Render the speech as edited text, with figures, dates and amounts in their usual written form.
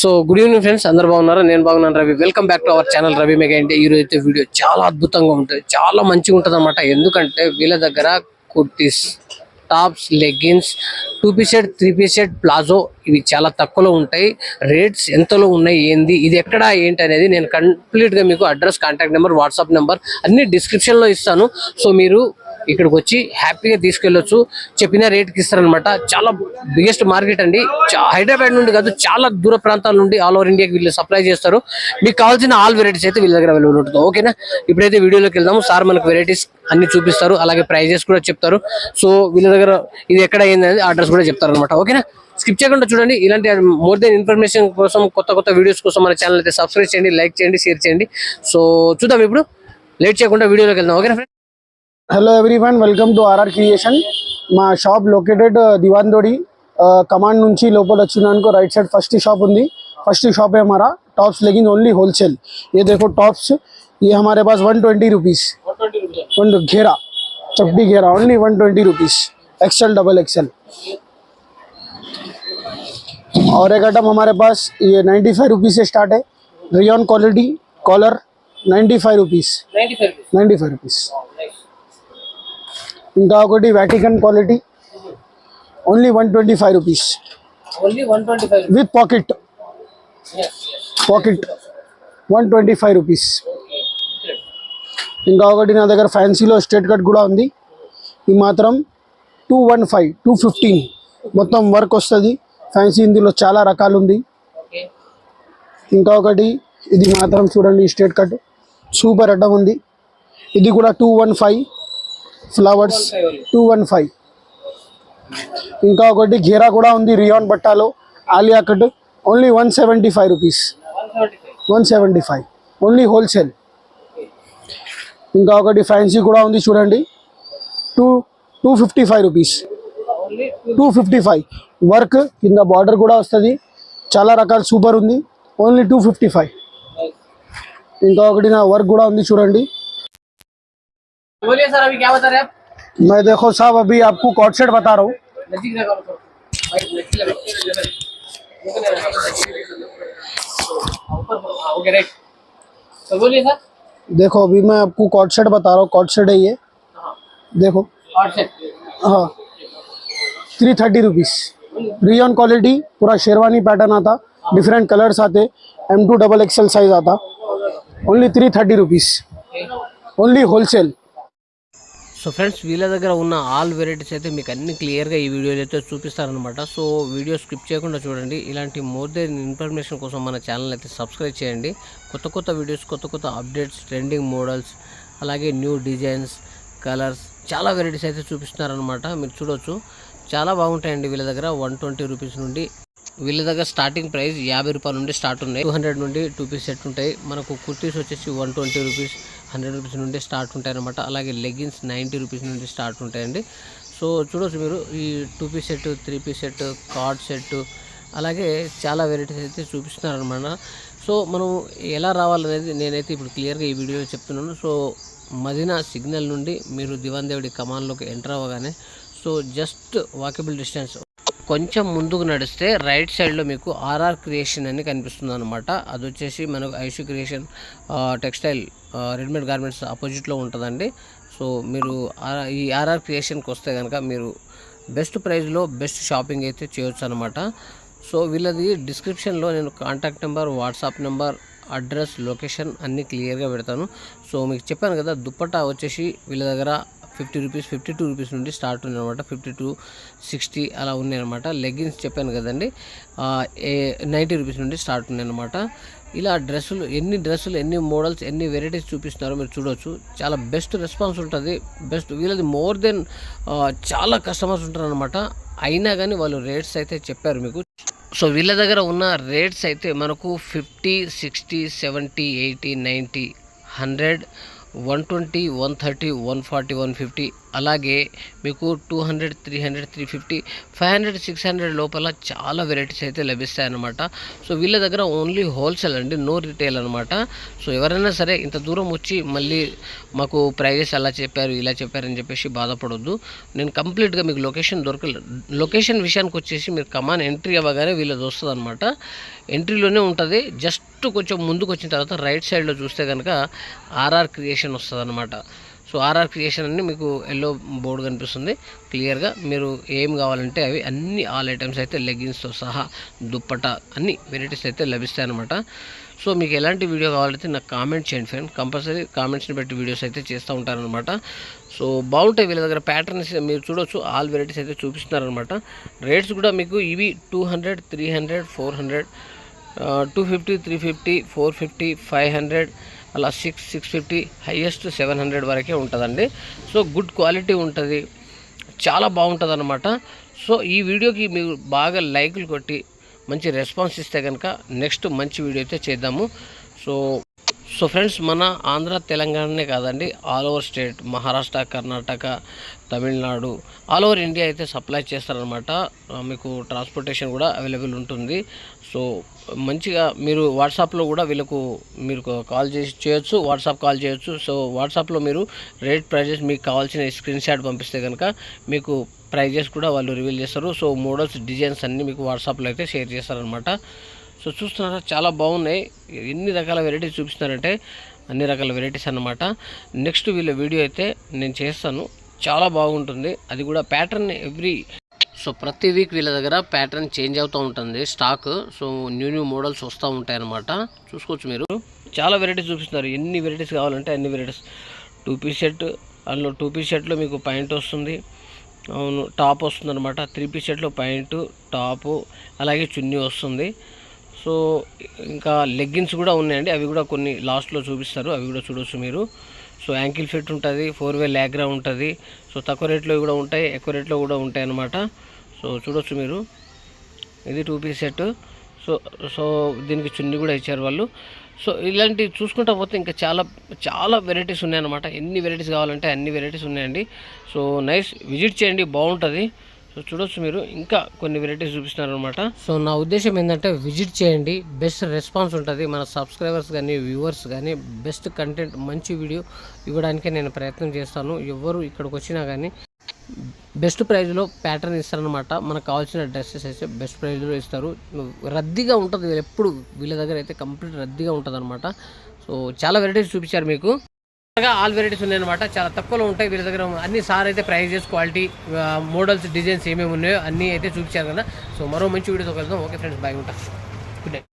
So good evening friends, అందరు బాగున్నారా? నేను బాగున్నాను. Ravi, welcome back to our channel Ravi mega India. ఈ రోజు అయితే వీడియో చాలా అద్భుతంగా ఉంటుంది, చాలా మంచిగా ఉంటుంది అనమాట. ఎందుకంటే వీళ్ళ దగ్గర kurtis, tops, leggings, 2 piece set, 3 piece set, palazzo ఇవి చాలా తక్కువలో ఉంటాయి. రేట్స్ ఎంతలో ఉన్నాయి, ఏంది, ఇది ఎక్కడ ఏంటి అనేది నేను కంప్లీట్గా మీకు address, contact number, WhatsApp number అన్ని డిస్క్రిప్షన్లో ఇస్తాను. సో మీరు ఇక్కడికి వచ్చి హ్యాపీగా తీసుకెళ్ళొచ్చు. చెప్పిన రేట్కి ఇస్తారనమాట. చాలా బిగ్గెస్ట్ మార్కెట్ అండి. హైదరాబాద్ నుండి కాదు, చాలా దూర ప్రాంతాల నుండి ఆల్ ఓవర్ ఇండియాకి వీళ్ళు సప్లై చేస్తారు. మీకు కావాల్సిన ఆల్ వెరైటీస్ అయితే వీళ్ళ దగ్గర అవైలబుల్ ఉంటుంది. ఓకేనా, ఇప్పుడైతే వీడియోలోకి వెళ్దాము. సార్ మనకు వెరైటీస్ అన్ని చూపిస్తారు, అలాగే ప్రైజెస్ కూడా చెప్తారు. సో వీళ్ళ దగ్గర ఇది ఎక్కడ అయింది అనేది అడ్రస్ కూడా చెప్తారు అనమాట. ఓకేనా, స్కిప్ చేయకుండా చూడండి. ఇలాంటి మోర్ దెన్ ఇన్ఫర్మేషన్ కోసం, కొత్త వీడియోస్ కోసం మన ఛానల్ అయితే సబ్స్క్రైబ్ చేయండి, లైక్ చేయండి, షేర్ చేయండి. సో చూద్దాం ఇప్పుడు, లేట్ చేయకుండా వీడియోలోకి వెళ్దాం. ఓకేనా friend? Hello everyone, welcome to RR creation. మా షాప్ లొకేటెడ్ దివాన్దోడి कमांड నుంచి లోపల వచ్చినానుకో राइट साइड फर्स्ट शॉप ఉంది. फर्स्ट शॉप है हमारा टॉप्स लेगिंग ओनली होलसेल. ये देखो टॉप्स, ये हमारे पास 120 रुपीस, घेरा चपटी घेरा only 120 rupees, XL double XL. और एक आइटम हमारे पास ये 95 रुपीस से स्टार्ट है. Rayon quality collar 95 rupees, 95 rupees. ఇంకా ఒకటి వాటికన్ quality only 125 rupees, with pocket 125 rupees. ఇంకా ఒకటి నా దగ్గర ఫ్యాన్సీలో స్ట్రేట్ కట్ కూడా ఉంది. ఇది మాత్రం 215, 215 మొత్తం వర్క్ వస్తుంది. ఫ్యాన్సీ ఇందులో చాలా రకాలు ఉంది. ఇంకా ఒకటి ఇది మాత్రం చూడండి, స్ట్రేట్ కట్ సూపర్ అడ్డం ఉంది. ఇది కూడా 215 ఫ్లవర్స్ 215. ఇంకా ఒకటి ఘేరా కూడా ఉంది రియాన్ బట్టాలో, Alia cut only 175 rupees, 175 only wholesale. ఇంకా ఒకటి ఫ్యాన్సీ కూడా ఉంది చూడండి, 255 రూపీస్, 255 వర్క్ కింద బార్డర్ కూడా వస్తుంది. చాలా రకాల సూపర్ ఉంది, ఓన్లీ 255. ఇంకా ఒకటి నా వర్క్ కూడా ఉంది చూడండి. बोलिए सर, अभी क्या बता रहे हैं आप? मैं देखो साहब अभी आपको कॉट सेट बता रहा हूँ. तो बोलिए सर. देखो अभी मैं आपको कॉट सेट बता रहा हूँ. कॉट सेट है ये, देखो हाँ 330 रुपीस. रियॉन क्वालिटी पूरा शेरवानी पैटर्न आता, डिफरेंट कलर्स आते, M2 डबल एक्सएल साइज आता. Only 330 rupees, only wholesale. So friends, వీళ్ళ దగ్గర ఉన్న ఆల్ వెరైటీస్ అయితే మీకు అన్ని క్లియర్గా ఈ వీడియోలో అయితే చూపిస్తారనమాట. సో వీడియో స్కిప్ చేయకుండా చూడండి. ఇలాంటి మోర్ దెన్ ఇన్ఫర్మేషన్ కోసం మన ఛానల్ అయితే సబ్స్క్రైబ్ చేయండి. కొత్త వీడియోస్, కొత్త అప్డేట్స్, ట్రెండింగ్ మోడల్స్, అలాగే న్యూ డిజైన్స్, కలర్స్, చాలా వెరైటీస్ అయితే చూపిస్తున్నారనమాట. మీరు చూడవచ్చు, చాలా బాగుంటాయండి వీళ్ళ దగ్గర. 120 రూపీస్ నుండి వీళ్ళ దగ్గర స్టార్టింగ్ ప్రైస్ 50 రూపాయల నుండి స్టార్ట్ ఉన్నాయి. 200 నుండి 2 పీస్ సెట్ ఉంటాయి. మనకు కుర్తీస్ వచ్చేసి 120 రూపీస్, 100 రూపీస్ నుండి స్టార్ట్ ఉంటాయి అనమాట. అలాగే లెగ్గిన్స్ 90 రూపీస్ నుండి స్టార్ట్ ఉంటాయండి. సో చూడవచ్చు మీరు, ఈ 2 piece set, 3 piece set, card set, అలాగే చాలా వెరైటీస్ అయితే చూపిస్తున్నారనమాట. సో మనం ఎలా రావాలనేది నేనైతే ఇప్పుడు క్లియర్గా ఈ వీడియోలో చెప్తున్నాను. సో మదీనా సిగ్నల్ నుండి మీరు దివాన్దేవుడి కమాన్లోకి ఎంటర్ అవ్వగానే, సో జస్ట్ వాకబుల్ డిస్టెన్స్ కొంచెం ముందుకు నడిస్తే రైట్ సైడ్లో మీకు ఆర్ఆర్ క్రియేషన్ అని కనిపిస్తుంది అనమాట. అది వచ్చేసి మనకు Aishu creation textile readymade garments ఆపోజిట్లో ఉంటుందండి. సో మీరు ఈ ఆర్ఆర్ క్రియేషన్కి వస్తే కనుక మీరు బెస్ట్ ప్రైస్లో బెస్ట్ షాపింగ్ అయితే చేయొచ్చు అనమాట. సో వీళ్ళది డిస్క్రిప్షన్లో నేను contact number, WhatsApp number, address, location అన్నీ క్లియర్గా పెడతాను. సో మీకు చెప్పాను కదా, దుప్పట్టా వచ్చేసి వీళ్ళ దగ్గర 50 రూపీస్, 52 రూపీస్ నుండి స్టార్ట్ ఉంది అనమాట. 52, 60 అలా ఉన్నాయి అనమాట. లెగ్గిన్స్ చెప్పాను కదండి, 90 రూపీస్ నుండి స్టార్ట్ ఉన్నాయి అనమాట. ఇలా ఎన్ని డ్రెస్సులు, ఎన్ని మోడల్స్, ఎన్ని వెరైటీస్ చూపిస్తున్నారో మీరు చూడవచ్చు. చాలా బెస్ట్ రెస్పాన్స్ ఉంటుంది. వీళ్ళది మోర్ దెన్ చాలా కస్టమర్స్ ఉంటారు అనమాట. అయినా కానీ వాళ్ళు రేట్స్ అయితే చెప్పారు మీకు. సో వీళ్ళ దగ్గర ఉన్న రేట్స్ అయితే మనకు 50, 60, 70, 80, 90, 100, 120, 130, 140, 150 అలాగే మీకు 200, 300, 350, 500, 600 లోపల చాలా వెరైటీస్ అయితే లభిస్తాయి అన్నమాట. సో వీళ్ళ దగ్గర ఓన్లీ హోల్సేల్ అండి, నో రిటైల్ అనమాట. సో ఎవరైనా సరే ఇంత దూరం వచ్చి మళ్ళీ మాకు ప్రైజెస్ అలా చెప్పారు ఇలా చెప్పారని చెప్పేసి బాధపడొద్దు. నేను కంప్లీట్గా మీకు లొకేషన్ విషయానికి వచ్చేసి మీరు కమాన్ ఎంట్రీ అవ్వగానే వీళ్ళది వస్తుంది అనమాట. ఎంట్రీలోనే ఉంటుంది. జస్ట్ కొంచెం ముందుకు వచ్చిన తర్వాత రైట్ సైడ్లో చూస్తే కనుక ఆర్ఆర్ క్రియేషన్ వస్తుంది అనమాట. సో ఆర్ఆర్ క్రియేషన్ అని మీకు ఎల్లో బోర్డు కనిపిస్తుంది క్లియర్గా. మీరు ఏం కావాలంటే అవి అన్ని ఆల్ ఐటమ్స్ అయితే లెగ్గిన్స్తో సహా దుప్పట అన్ని వెరైటీస్ అయితే లభిస్తాయి అనమాట. సో మీకు ఎలాంటి వీడియో కావాలంటే నాకు కామెంట్ చేయండి ఫ్రెండ్. కంపల్సరీ కామెంట్స్ని బట్టి వీడియోస్ అయితే చేస్తూ ఉంటారనమాట. సో బాగుంటాయి వీళ్ళ దగ్గర ప్యాటర్న్స్ మీరు చూడొచ్చు. ఆల్ వెరైటీస్ అయితే చూపిస్తున్నారనమాట. రేట్స్ కూడా మీకు ఇవి 200, 300, 400, 250, 350, 450, 500 అలా 650, హైయెస్ట్ 700 వరకే ఉంటుందండి. సో గుడ్ క్వాలిటీ ఉంటుంది, చాలా బాగుంటుంది అనమాట. సో ఈ వీడియోకి మీరు బాగా లైకులు కొట్టి మంచి రెస్పాన్స్ ఇస్తే కనుక నెక్స్ట్ మంచి వీడియో అయితే చేద్దాము. సో ఫ్రెండ్స్, మన ఆంధ్ర తెలంగాణనే కాదండి, all over state Maharashtra, Karnataka, Tamil Nadu, all over India అయితే సప్లై చేస్తారనమాట. మీకు ట్రాన్స్పోర్టేషన్ కూడా అవైలబుల్ ఉంటుంది. సో మంచిగా మీరు వాట్సాప్లో కూడా వీళ్ళకు మీరు కాల్ చేయొచ్చు, వాట్సాప్ కాల్ చేయొచ్చు. సో వాట్సాప్లో మీరు రేట్ ప్రైజెస్ మీకు కావాల్సిన స్క్రీన్ షాట్ పంపిస్తే కనుక మీకు ప్రైజెస్ కూడా వాళ్ళు రివీల్ చేస్తారు. సో మోడల్స్, డిజైన్స్ అన్నీ మీకు వాట్సాప్లో అయితే షేర్ చేస్తారనమాట. సో చూస్తున్నారా, చాలా బాగున్నాయి. ఎన్ని రకాల వెరైటీస్ చూపిస్తున్నారంటే అన్ని రకాల వెరైటీస్ అన్నమాట. నెక్స్ట్ వీళ్ళ వీడియో అయితే నేను చేస్తాను, చాలా బాగుంటుంది. అది కూడా ప్యాటర్న్ సో ప్రతి వీక్ వీళ్ళ దగ్గర ప్యాటర్న్ చేంజ్ అవుతూ ఉంటుంది స్టాక్. సో న్యూ మోడల్స్ వస్తూ ఉంటాయి అన్నమాట. చూసుకోవచ్చు మీరు. చాలా వెరైటీస్ చూపిస్తున్నారు. ఎన్ని వెరైటీస్ కావాలంటే అన్ని వెరైటీస్. 2 పీస్ సెట్, అందులో 2 పీస్ సెట్లో మీకు పాయింట్ వస్తుంది, అవును టాప్ వస్తుంది అనమాట. 3 పీస్ సెట్లో పాయింట్, టాపు, అలాగే చున్నీ వస్తుంది. సో ఇంకా లెగ్గిన్స్ కూడా ఉన్నాయండి, అవి కూడా కొన్ని లాస్ట్లో చూపిస్తారు, అవి కూడా చూడవచ్చు మీరు. సో యాంకిల్ ఫిట్ ఉంటుంది, 4-వే లాగ్రా ఉంటుంది. సో తక్కువ రేట్లో కూడా ఉంటాయి, ఎక్కువ రేట్లో కూడా ఉంటాయి అన్నమాట. సో చూడవచ్చు మీరు. ఇది 2 పీస్ సెట్. సో దీనికి చున్నీ కూడా ఇచ్చారు వాళ్ళు. సో ఇలాంటివి చూసుకుంటా పోతే ఇంకా చాలా చాలా వెరైటీస్ ఉన్నాయన్నమాట. ఎన్ని వెరైటీస్ కావాలంటే అన్ని వెరైటీస్ ఉన్నాయండి. సో నైస్, విజిట్ చేయండి, బాగుంటుంది. సో చూడొచ్చు మీరు, ఇంకా కొన్ని వెరైటీస్ చూపిస్తున్నారనమాట. సో నా ఉద్దేశం ఏంటంటే విజిట్ చేయండి, బెస్ట్ రెస్పాన్స్ ఉంటుంది. మన సబ్స్క్రైబర్స్ కానీ వ్యూవర్స్ కానీ బెస్ట్ కంటెంట్, మంచి వీడియో ఇవ్వడానికే నేను ప్రయత్నం చేస్తాను. ఎవరు ఇక్కడికి వచ్చినా కానీ బెస్ట్ ప్రైజ్లో ప్యాటర్న్ ఇస్తారనమాట. మనకు కావాల్సిన డ్రెస్సెస్ అయితే బెస్ట్ ప్రైజ్లో ఇస్తారు. రద్దీగా ఉంటుంది ఎప్పుడు వీళ్ళ దగ్గర అయితే, కంప్లీట్ రద్దీగా ఉంటుంది అనమాట. సో చాలా వెరైటీస్ చూపించారు మీకు. ఆల్ వెరైటీస్ ఉన్నాయన్నమాట, చాలా తక్కువలో ఉంటాయి వీళ్ళ దగ్గర. అన్ని సార్ అయితే ప్రైజెస్, క్వాలిటీ, మోడల్స్, డిజైన్స్ ఏమేమి ఉన్నాయో అన్నీ అయితే చూపించారు కదా. సో మరో మంచి వీడియోతో వెళ్దాం. ఓకే ఫ్రెండ్స్, బాయ్, ఉంటా. Good night.